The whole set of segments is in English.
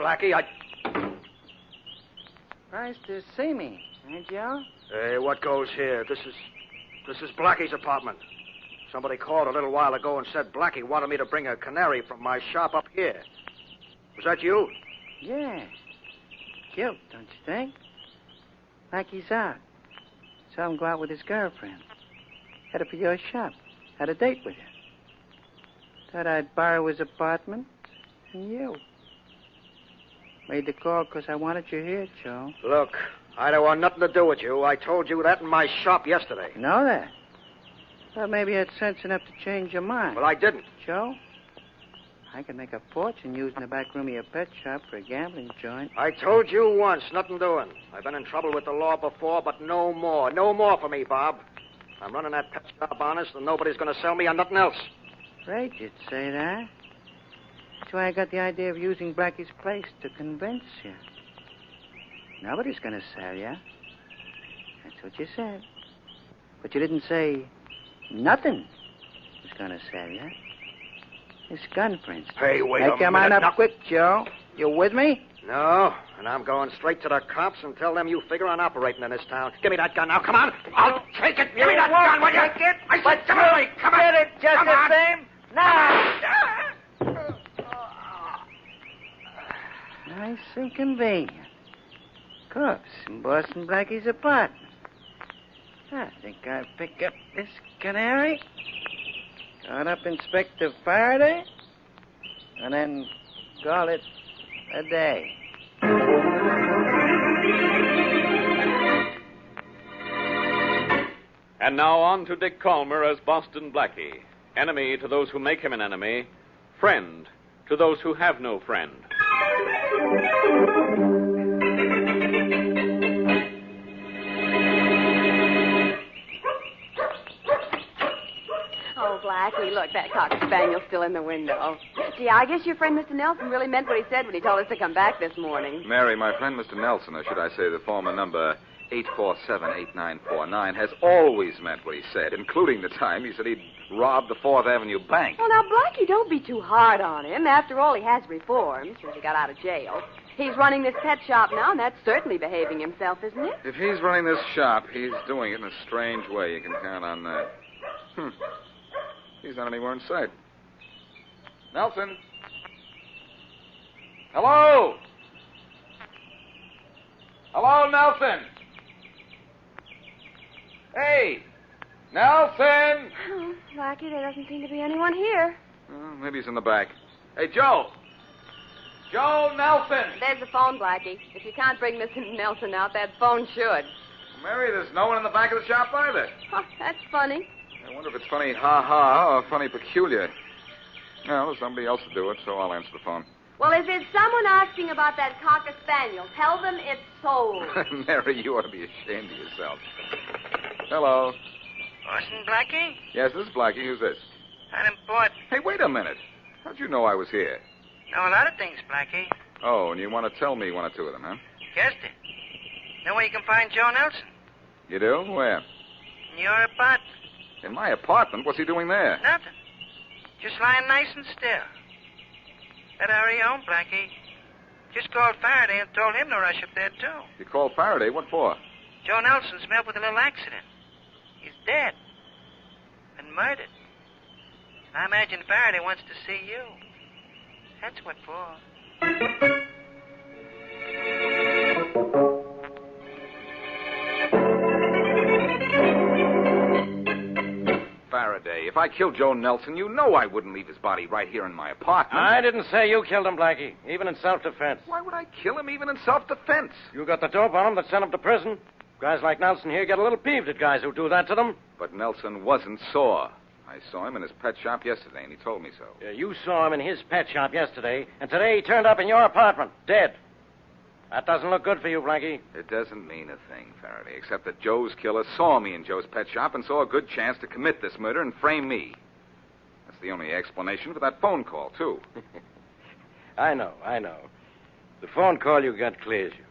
Blackie. Nice to see me, eh, Joe? Hey, what goes here? This is Blackie's apartment. Somebody called a little while ago and said Blackie wanted me to bring a canary from my shop up here. Was that you? Yeah. Cute, don't you think? Blackie's out. Saw him go out with his girlfriend. Headed for your shop. Had a date with you. Thought I'd borrow his apartment. And you. Made the call because I wanted you here, Joe. Look, I don't want nothing to do with you. I told you that in my shop yesterday. You know that? Thought maybe you had sense enough to change your mind. Well, I didn't. Joe, I can make a fortune using the back room of your pet shop for a gambling joint. I told you once, nothing doing. I've been in trouble with the law before, but no more. No more for me, Bob. I'm running that pet shop honest, and nobody's going to sell me on nothing else. Right, you'd say that. That's why I got the idea of using Blackie's place to convince you. Nobody's going to sell you. That's what you said. But you didn't say nothing was going to sell you. This gun, for instance. Hey, wait a minute. Make your mind up now. quick, Joe. You with me? No, and I'm going straight to the cops and tell them you figure on operating in this town. Give me that gun now. Come on. I'll take it. Give me that gun, will you? Take it. I said, come on. Come on. Get it just come the on. same. Now. Nice and convenient. Cops in Boston Blackie's apartment. I think I'll pick up this canary, call up Inspector Faraday, and then call it a day. And now on to Dick Calmer as Boston Blackie. Enemy to those who make him an enemy. Friend to those who have no friend. Oh, Blackie, look, that cocker spaniel's still in the window. Gee, I guess your friend Mr. Nelson really meant what he said when he told us to come back this morning. Mary, my friend Mr. Nelson, or should I say the former number 847-8949, has always meant what he said, including the time he said he'd robbed the 4th Avenue Bank. Well, now, Blackie, don't be too hard on him. After all, he has reformed since he got out of jail. He's running this pet shop now, and that's certainly behaving himself, isn't it? If he's running this shop, he's doing it in a strange way. You can count on that. He's not anywhere in sight. Nelson? Hello? Hello, Nelson? Hey, Nelson! Oh, Blackie, there doesn't seem to be anyone here. Maybe he's in the back. Hey, Joe! Joe Nelson! There's the phone, Blackie. If you can't bring Mr. Nelson out, that phone should. Mary, there's no one in the back of the shop either. Oh, that's funny. I wonder if it's funny ha-ha or funny peculiar. Well, there's somebody else to do it, so I'll answer the phone. Well, if there's someone asking about that cocker spaniel, tell them it's sold. Mary, you ought to be ashamed of yourself. Hello. Boston Blackie? Yes, this is Blackie. Who's this? Unimportant. Hey, wait a minute. How'd you know I was here? Know a lot of things, Blackie. Oh, and you want to tell me one or two of them, huh? Guessed it. Know where you can find Joe Nelson? You do? Where? In your apartment. In my apartment? What's he doing there? Nothing. Just lying nice and still. Better hurry home, Blackie. Just called Faraday and told him to rush up there, too. You called Faraday? What for? Joe Nelson's met with a little accident. He's dead. Been murdered. I imagine Faraday wants to see you. That's what for. Faraday, if I killed Joe Nelson, you know I wouldn't leave his body right here in my apartment. I didn't say you killed him, Blackie, even in self-defense. Why would I kill him even in self-defense? You got the dope on him that sent him to prison. Guys like Nelson here get a little peeved at guys who do that to them. But Nelson wasn't sore. I saw him in his pet shop yesterday, and he told me so. Yeah, you saw him in his pet shop yesterday, and today he turned up in your apartment, dead. That doesn't look good for you, Blackie. It doesn't mean a thing, Faraday, except that Joe's killer saw me in Joe's pet shop and saw a good chance to commit this murder and frame me. That's the only explanation for that phone call, too. I know. The phone call you got clears you.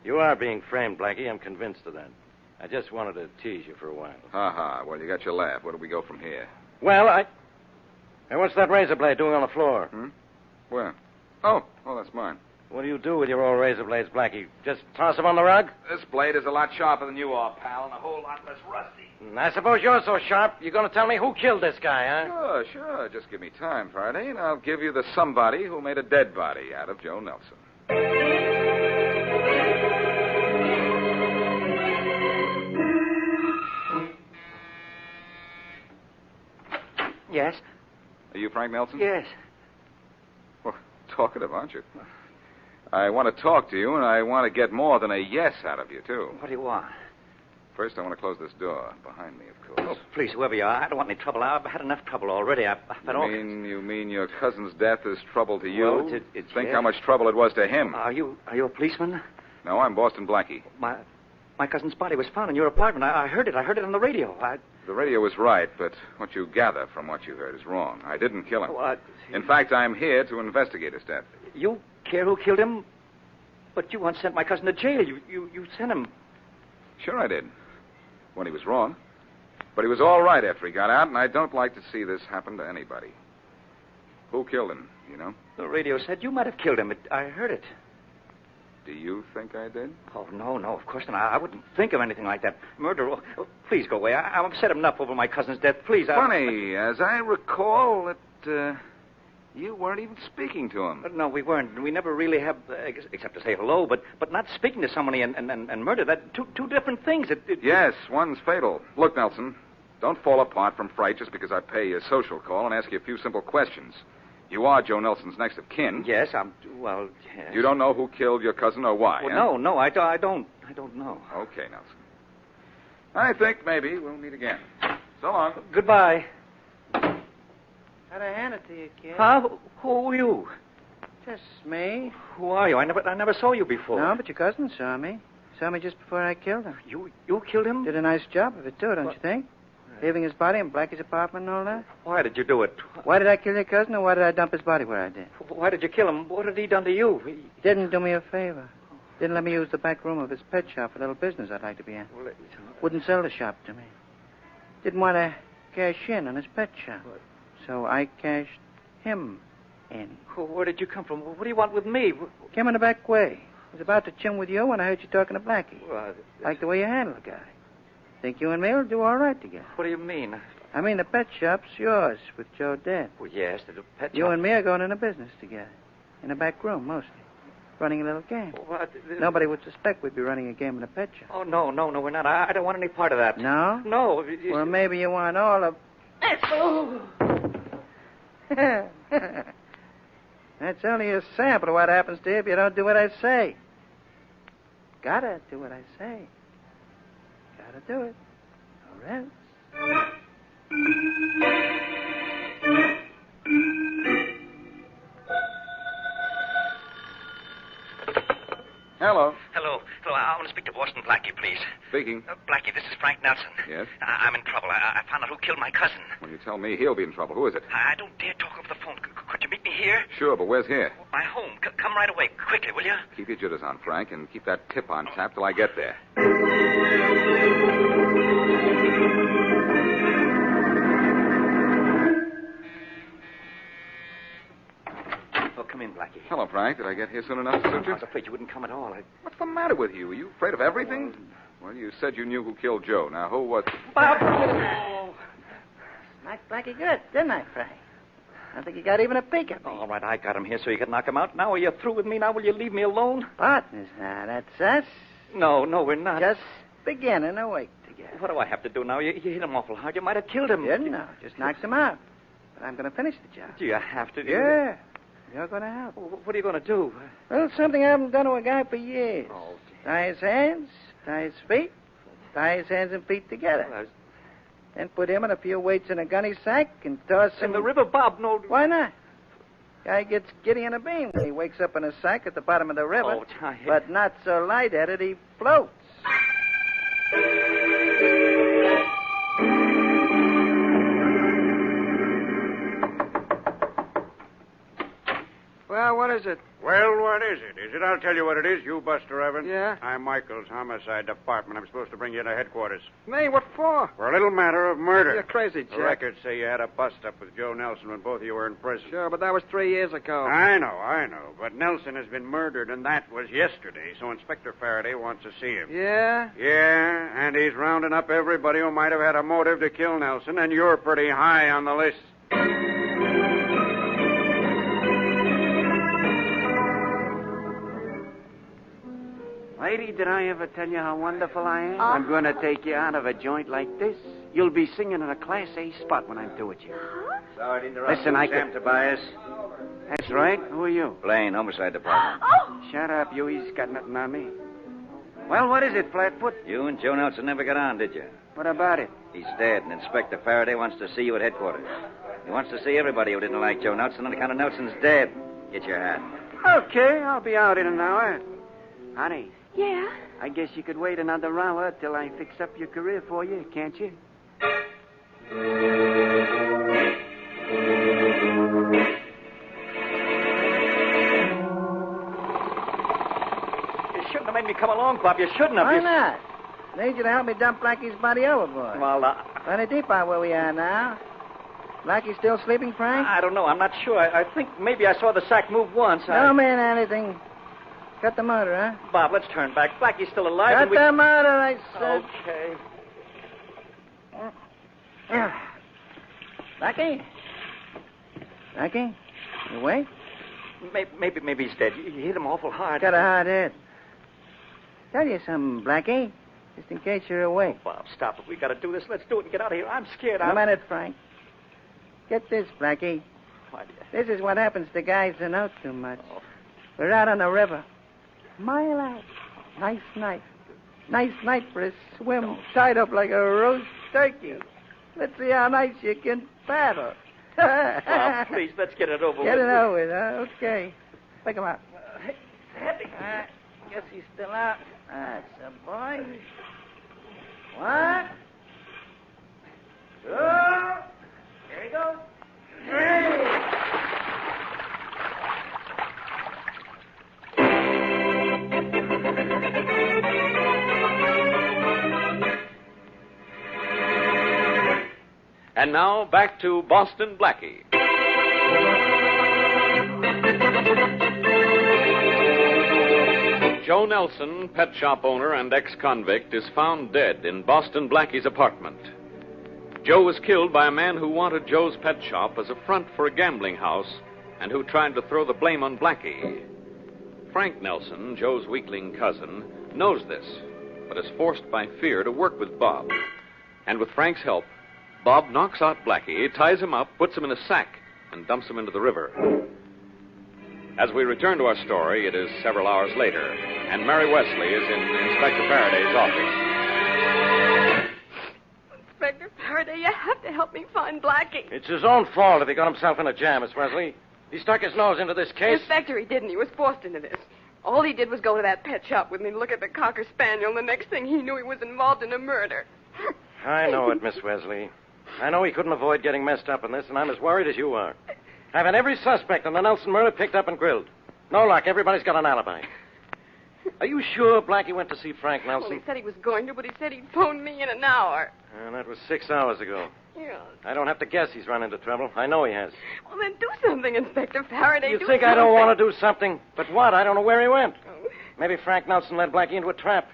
You are being framed, Blackie. I'm convinced of that. I just wanted to tease you for a while. Ha-ha. Well, you got your laugh. Where do we go from here? Well, Hey, what's that razor blade doing on the floor? Where? Oh, that's mine. What do you do with your old razor blades, Blackie? Just toss them on the rug? This blade is a lot sharper than you are, pal, and a whole lot less rusty. I suppose you're so sharp, you're going to tell me who killed this guy, huh? Sure. Just give me time, Faraday, and I'll give you the somebody who made a dead body out of Joe Nelson. Yes? Are you Frank Nelson? Yes. Well, talkative, aren't you? I want to talk to you, and I want to get more than a yes out of you, too. What do you want? First, I want to close this door behind me, of course. Oh, please, whoever you are, I don't want any trouble. I've had enough trouble already. You mean your cousin's death is trouble to you? Well, Think how much trouble it was to him. Are you a policeman? No, I'm Boston Blackie. My cousin's body was found in your apartment. I heard it. I heard it on the radio. The radio was right, but what you gather from what you heard is wrong. I didn't kill him. What? In fact, I'm here to investigate his death. You care who killed him? But you once sent my cousin to jail. You sent him. Sure I did. When he was wrong. But he was all right after he got out, and I don't like to see this happen to anybody. Who killed him, you know? The radio said you might have killed him. I heard it. Do you think I did? Oh, no, of course not. I wouldn't think of anything like that. Murder. Oh, please go away. I'm upset enough over my cousin's death. Please. Funny. As I recall, you weren't even speaking to him. No, we weren't. We never really have, except to say hello, but not speaking to somebody and murder. That two different things. Yes, one's fatal. Look, Nelson, don't fall apart from fright just because I pay you a social call and ask you a few simple questions. You are Joe Nelson's next of kin. Yes, yes. You don't know who killed your cousin or why, Well, no, I don't know. Okay, Nelson. I think maybe we'll meet again. So long. Goodbye. How'd I hand it to you, kid? Huh? Who are you? Just me. Who are you? I never saw you before. No, but your cousin saw me. Saw me just before I killed him. You killed him? Did a nice job of it, too, don't you think? Leaving his body in Blackie's apartment and all that. Why did you do it? Why did I kill your cousin, or why did I dump his body where I did? Why did you kill him? What had he done to you? He didn't do me a favor. Didn't let me use the back room of his pet shop for a little business I'd like to be in. Wouldn't sell the shop to me. Didn't want to cash in on his pet shop. So I cashed him in. Where did you come from? What do you want with me? Came in the back way. Was about to chin with you when I heard you talking to Blackie. Well, like the way you handle the guy. Think you and me will do all right together. What do you mean? I mean the pet shop's yours with Joe dead. Well, yes, the pet shop. You and me are going into business together. In the back room, mostly. Running a little game. What? Nobody would suspect we'd be running a game in a pet shop. Oh, no, we're not. I don't want any part of that. No? No. Well, maybe you want all of... That's only a sample of what happens to you if you don't do what I say. Gotta do what I say. Gotta do it. Or else. Hello. Hello. I want to speak to Boston Blackie, please. Speaking. Blackie, this is Frank Nelson. Yes? I'm in trouble. I found out who killed my cousin. When you tell me he'll be in trouble, who is it? I don't dare talk over the phone. Could you meet me here? Sure, but where's here? My home. Come right away. Quickly, will you? Keep your jitters on, Frank, and keep that tip on tap till I get there. Oh, come in, Blackie. Hello, Frank. Did I get here soon enough to suit I you? was afraid you wouldn't come at all. What's the matter with you? Are you afraid of everything? Well, you said you knew who killed Joe. Now, who was it? Bob! Knocked Blackie good, didn't I, Frank? I think you got even a peek at me. All right, I got him here so you could knock him out. Now are you through with me? Now will you leave me alone? Partners now, that's us. No, we're not. Just beginning a week together. What do I have to do now? You hit him awful hard. You might have killed him. Didn't know. Just knocked him out. But I'm going to finish the job. Do you have to? Yeah. You're going to help. What are you going to do? Well, something I haven't done to a guy for years. Oh, tie his hands, tie his feet, tie his hands and feet together. Well, Then put him and a few weights in a gunny sack and toss him... in the river, Bob, no... Why not? Guy gets giddy in a beam when he wakes up in a sack at the bottom of the river. Oh, but not so light-headed he floats. Well, what is it? Well, what is it? Is it? I'll tell you what it is. You, Buster Evans. Yeah? I'm Michael's homicide department. I'm supposed to bring you to headquarters. Me? What for? For a little matter of murder. You're crazy, The Jack. records say you had a bust-up with Joe Nelson when both of you were in prison. Sure, but that was 3 years ago. I know. But Nelson has been murdered, and that was yesterday, so Inspector Faraday wants to see him. Yeah? Yeah, and he's rounding up everybody who might have had a motive to kill Nelson, and you're pretty high on the list. Lady, did I ever tell you how wonderful I am? I'm going to take you out of a joint like this. You'll be singing in a Class A spot when I'm through with you. Sorry to interrupt. Listen, I Sam could... Tobias. That's right. Who are you? Blaine, homicide department. Shut up, you. He's got nothing on me. Well, what is it, Flatfoot? You and Joe Nelson never got on, did you? What about it? He's dead, and Inspector Faraday wants to see you at headquarters. He wants to see everybody who didn't like Joe Nelson on account of Nelson's dead. Get your hat. Okay, I'll be out in an hour. Honey, Yeah? I guess you could wait another hour till I fix up your career for you, can't you? You shouldn't have made me come along, Bob. You shouldn't have. Why not? I need you to help me dump Blackie's body overboard. Well, Plenty deep out where we are now. Blackie still sleeping, Frank? I don't know. I'm not sure. I think maybe I saw the sack move once. No mean anything. Cut the motor, huh? Bob, let's turn back. Blackie's still alive. Cut and we... the motor, I said. Okay. Blackie? Blackie? You awake? Maybe he's dead. You hit him awful hard. Got a hard head. Tell you something, Blackie. Just in case you're awake. Bob, stop it. We got to do this. Let's do it and get out of here. I'm scared. A minute, Frank. Get this, Blackie. What? This is what happens to guys who know too much. Oh. We're out on the river. Mile out. Nice night. Nice night for a swim, tied up like a roast turkey. Let's see how nice you can paddle. Bob, please, let's get it over with. Get it over with, huh? Okay. Pick him up. Heavy. Guess he's still out. That's a boy. One. Two. Here he goes. Three. And now, back to Boston Blackie. Joe Nelson, pet shop owner and ex-convict, is found dead in Boston Blackie's apartment. Joe was killed by a man who wanted Joe's pet shop as a front for a gambling house and who tried to throw the blame on Blackie. Frank Nelson, Joe's weakling cousin, knows this, but is forced by fear to work with Bob. And with Frank's help, Bob knocks out Blackie, ties him up, puts him in a sack, and dumps him into the river. As we return to our story, it is several hours later, and Mary Wesley is in Inspector Faraday's office. Inspector Faraday, you have to help me find Blackie. It's his own fault if he got himself in a jam, Miss Wesley. He stuck his nose into this case. Inspector, he didn't. He was forced into this. All he did was go to that pet shop with me and look at the Cocker Spaniel, and the next thing he knew, he was involved in a murder. I know it, Miss Wesley. I know he couldn't avoid getting messed up in this, and I'm as worried as you are. I've had every suspect in the Nelson murder picked up and grilled. No luck. Everybody's got an alibi. Are you sure Blackie went to see Frank Nelson? Well, he said he was going to, but he said he'd phone me in an hour. And that was 6 hours ago. Yeah. I don't have to guess he's run into trouble. I know he has. Well, then do something, Inspector Faraday. You do think something. I don't want to do something? But what? I don't know where he went. Oh. Maybe Frank Nelson led Blackie into a trap.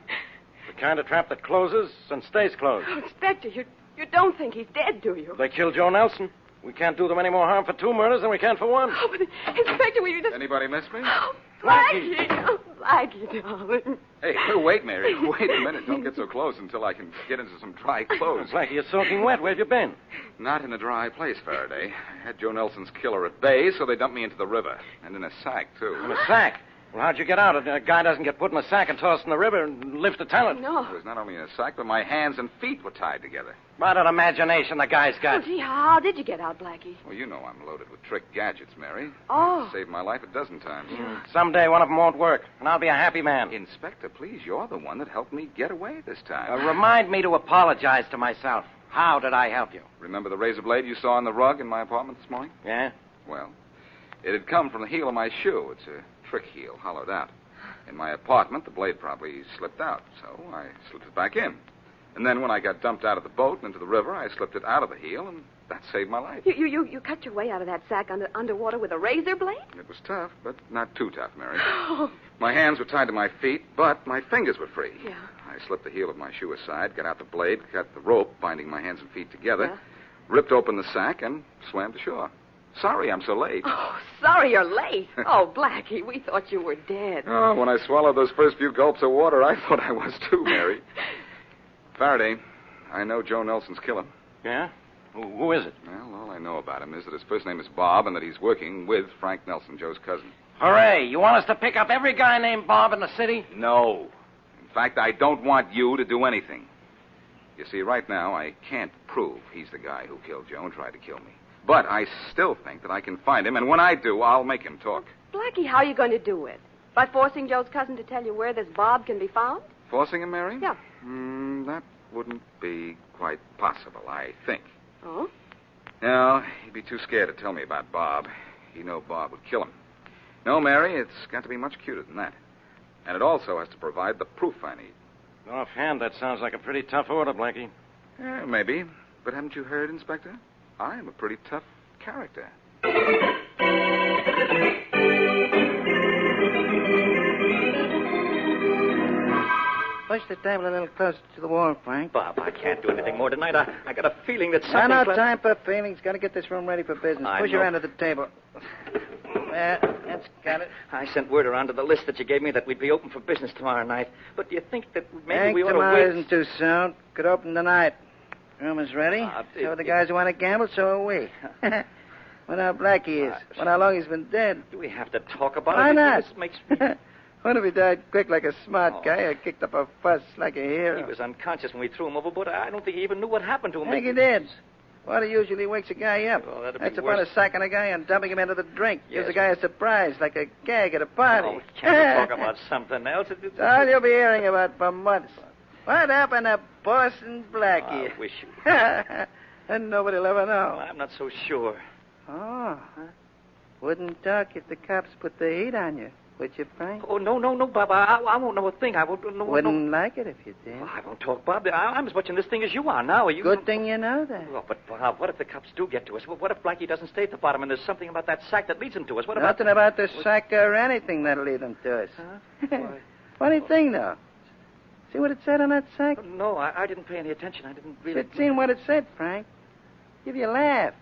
The kind of trap that closes and stays closed. Oh, Inspector, you don't think he's dead, do you? They killed Joe Nelson. We can't do them any more harm for 2 murders than we can for 1. Oh, but Inspector, will you just... Anybody miss me? Oh, Blackie! Oh, Blackie, darling. Hey, wait, Mary. Wait a minute. Don't get so close until I can get into some dry clothes. Blackie, you're soaking wet. Where have you been? Not in a dry place, Faraday. I had Joe Nelson's killer at bay, so they dumped me into the river. And in a sack, too. In a sack? Well, how'd you get out? A guy doesn't get put in a sack and tossed in the river and live to tell it. No. It was not only in a sack, but my hands and feet were tied together. What an imagination the guy's Oh, got. gee, how did you get out, Blackie? Well, you know I'm loaded with trick gadgets, Mary. Oh. Saved my life a dozen times. Someday one of them won't work, and I'll be a happy man. Inspector, please, you're the one that helped me get away this time. Remind me to apologize to myself. How did I help you? Remember the razor blade you saw on the rug in my apartment this morning? Yeah? Well, It had come from the heel of my shoe. It's a trick heel, hollowed out. In my apartment, the blade probably slipped out, so I slipped it back in. And then when I got dumped out of the boat and into the river, I slipped it out of the heel, and that saved my life. You cut your way out of that sack underwater with a razor blade? It was tough, but not too tough, Mary. My hands were tied to my feet, but my fingers were free. Yeah. I slipped the heel of my shoe aside, got out the blade, cut the rope binding my hands and feet together, Yeah. ripped open the sack, and swam to shore. Sorry I'm so late. Oh, sorry you're late. Oh, Blackie, we thought you were dead. Oh, when I swallowed those first few gulps of water, I thought I was too, Mary. Faraday, I know Joe Nelson's killer. Yeah? Who is it? Well, all I know about him is that his first name is Bob and that he's working with Frank Nelson, Joe's cousin. Hooray! You want us to pick up every guy named Bob in the city? No. In fact, I don't want you to do anything. You see, right now, I can't prove he's the guy who killed Joe and tried to kill me. But I still think that I can find him, and when I do, I'll make him talk. Blackie, how are you going to do it? By forcing Joe's cousin to tell you where this Bob can be found? Forcing him, Mary? Yeah. That wouldn't be quite possible, I think. Oh? No, he'd be too scared to tell me about Bob. He'd know Bob would kill him. No, Mary, it's got to be much cuter than that. And it also has to provide the proof I need. Offhand, that sounds like a pretty tough order, Blackie. Yeah, maybe. But haven't you heard, Inspector? I'm a pretty tough character. Push the table a little closer to the wall, Frank. Bob, I can't do anything more tonight. I got a feeling that No, something... no time for feelings. Got to get this room ready for business. I Push your know. end of the table. There, that's got it. I sent word around to the list that you gave me that we'd be open for business tomorrow night. But do you think that maybe Think we ought to tomorrow wait? isn't too soon. Could open tonight. Room is ready. So are the guys who want to gamble, so are we. Wonder how black he is. Wonder how long he's been dead. Do we have to talk about Why it? not? This makes me... What if he died quick like a smart Oh. guy or kicked up a fuss like a hero? He was unconscious when we threw him overboard. I don't think he even knew what happened to him. I think he did. Water usually wakes a guy up. Oh, that'd be That's about worse. sacking a guy and dumping him into the drink. Yes. Gives a guy a surprise, like a gag at a party. Oh, can't we talk about something else? It's all you'll be hearing about for months. What happened to Boston Blackie? I wish you... And nobody'll ever know. I'm not so sure. Oh, huh? Wouldn't talk if the cops put the heat on you, would you, Frank? Oh, no, Bob. I won't know a thing. I won't know... Wouldn't like it if you did. Well, I won't talk, Bob. I'm as much in this thing as you are now. Are you... Good thing you know that. Well, but, Bob, what if the cops do get to us? What if Blackie doesn't stay at the bottom and there's something about that sack that leads him to us? What about... Nothing about the sack or anything that'll lead them to us. Huh? Why? Funny thing, though. See what it said on that sack? No, I didn't pay any attention. I didn't really... It seen what it said, Frank. Give you a laugh.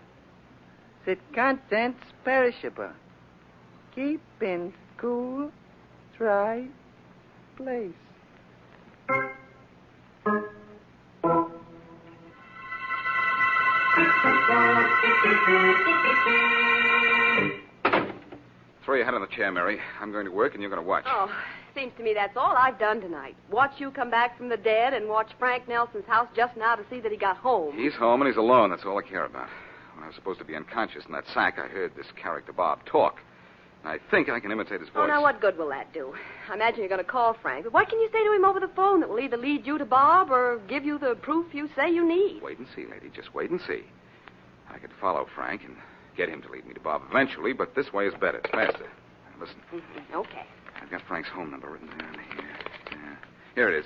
Said contents perishable. Keep in cool, dry place. Throw your head on the chair, Mary. I'm going to work, and you're going to watch. Oh, seems to me that's all I've done tonight. Watch you come back from the dead and watch Frank Nelson's house just now to see that he got home. He's home, and he's alone. That's all I care about. When I was supposed to be unconscious in that sack, I heard this character Bob talk. I think I can imitate his voice. Oh, now what good will that do? I imagine you're going to call Frank. But what can you say to him over the phone that will either lead you to Bob or give you the proof you say you need? Wait and see, lady. Just wait and see. I could follow Frank and get him to lead me to Bob eventually, but this way is better. It's faster. Now, listen. Mm-hmm. Okay. I've got Frank's home number written down here. Yeah. Here it is.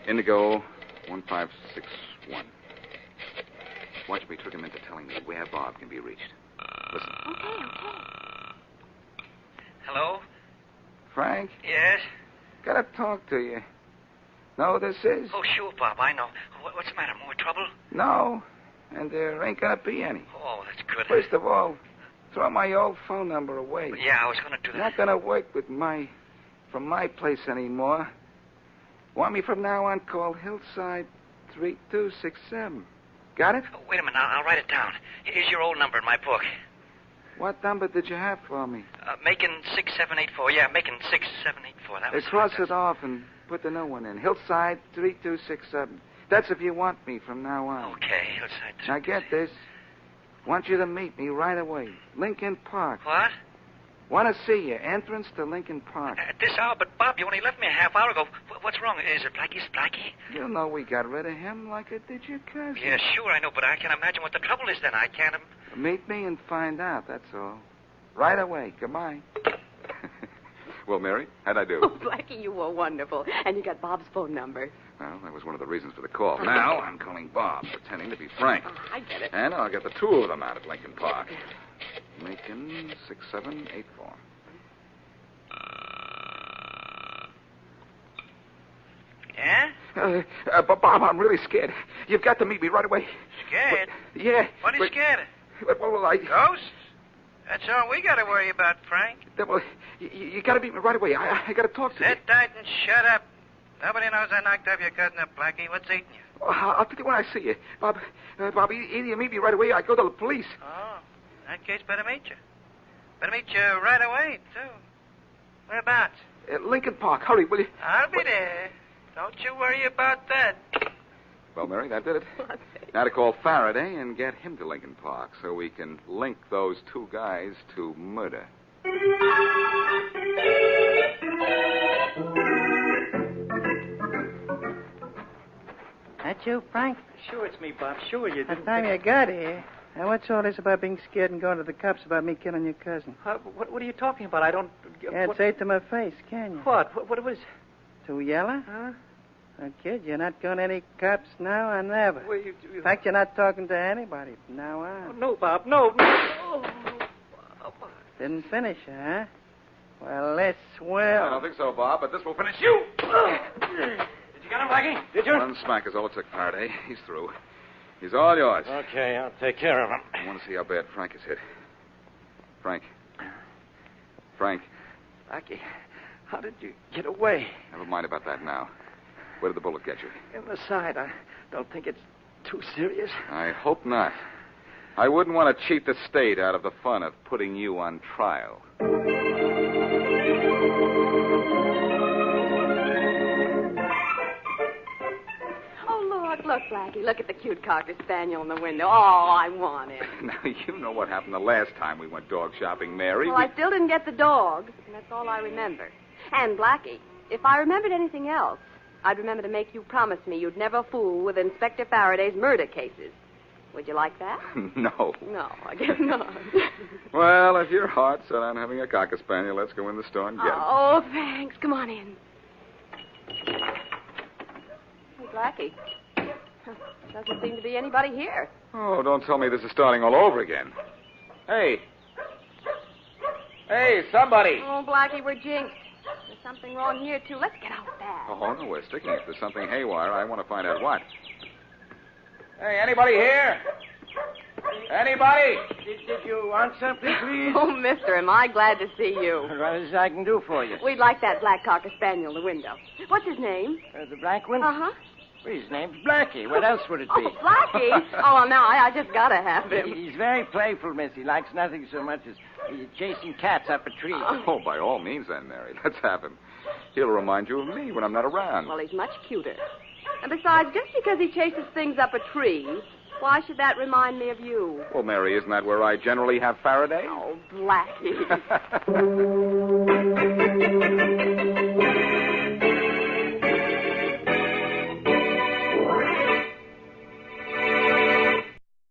Indigo 1561. Watch me trick him into telling me where Bob can be reached. Listen. Okay. Hello? Frank, Yes? gotta talk to you. Know who this is? Oh, sure, Bob. I know. What's the matter? More trouble? No. And there ain't gonna be any. Oh, that's good. First of all, throw my old phone number away. Yeah, I was going to do that. Not gonna work from my place anymore. Want me from now on? Call Hillside 3267. Got it? Oh, wait a minute. I'll write it down. Here's your old number in my book. What number did you have for me? Macon 6784. Yeah, Macon 6784. That was Cross it off and put the new one in. Hillside 3267. That's if you want me from now on. Okay, Hillside. Now get this. Want you to meet me right away. Lincoln Park. What? Want to see you. Entrance to Lincoln Park. At this hour? But, Bob, you only left me a half hour ago. What's wrong? Is it Blackie? You know we got rid of him like it did your cousin. Yeah, sure, I know, but I can't imagine what the trouble is then. I can't... Meet me and find out, that's all. Right away. Goodbye. Well, Mary, how'd I do? Oh, Blackie, you were wonderful. And you got Bob's phone number. Well, that was one of the reasons for the call. Now I'm calling Bob, pretending to be Frank. Oh, I get it. And I'll get the two of them out at Lincoln Park. Lincoln 6784. Yeah? But Bob, I'm really scared. You've got to meet me right away. Scared? Yeah. What are you scared of? Well, I... Ghosts? That's all we got to worry about, Frank. Well, you got to meet me right away. I got to talk to you. Sit tight and shut up. Nobody knows I knocked off your cousin up, Blackie. What's eating you? I'll tell you when I see you. Bob, either you meet me right away or I go to the police. Oh, in that case, better meet you. Better meet you right away, too. Whereabouts? At Lincoln Park. Hurry, will you? I'll be there. Don't you worry about that. Well, Mary, that did it. Now to call Faraday and get him to Lincoln Park so we can link those two guys to murder. That you, Frank? Sure, it's me, Bob. Sure you By the time you got here. Now, what's all this about being scared and going to the cops about me killing your cousin? What are you talking about? I don't... Can't say it to my face, can you? What was... Too yellow? Huh? Oh, kid, you're not going to any cops now or never. Well, In fact, you're not talking to anybody from now on. No, Bob, no. Oh, Didn't finish, huh? Well, let's I swell. don't think so, Bob, but this will finish you. Did you get him, Blackie? Did you? One smack is all it took, Faraday. He's through. He's all yours. Okay, I'll take care of him. I want to see how bad Frank is hit. Frank. Blackie, how did you get away? Never mind about that now. Where did the bullet get you? In the side. I don't think it's too serious. I hope not. I wouldn't want to cheat the state out of the fun of putting you on trial. Look, Blackie, look at the cute cocker spaniel in the window. Oh, I want him. Now, you know what happened the last time we went dog shopping, Mary. Well, I still didn't get the dog, and that's all I remember. And, Blackie, if I remembered anything else, I'd remember to make you promise me you'd never fool with Inspector Faraday's murder cases. Would you like that? No. No, I guess not. Well, if your heart's set on having a cocker spaniel, let's go in the store and get it. Oh, thanks. Come on in. Hey, Blackie. Doesn't seem to be anybody here. Oh, don't tell me this is starting all over again. Hey, somebody. Oh, Blackie, we're jinxed. There's something wrong here, too. Let's get out fast. Oh, no, we're sticking. If there's something haywire, I want to find out what. Hey, anybody here? Anybody? Did you want something, please? Oh, mister, am I glad to see you. What is I can do for you? We'd like that black cocker spaniel in the window. What's his name? The black one? Uh-huh. Well, his name's Blackie. What else would it be? Oh, Blackie? Oh, well, now I just gotta have him. He's very playful, miss. He likes nothing so much as chasing cats up a tree. Oh, by all means, then, Mary. Let's have him. He'll remind you of me when I'm not around. Well, he's much cuter. And besides, just because he chases things up a tree, why should that remind me of you? Well, Mary, isn't that where I generally have Faraday? Oh, Blackie.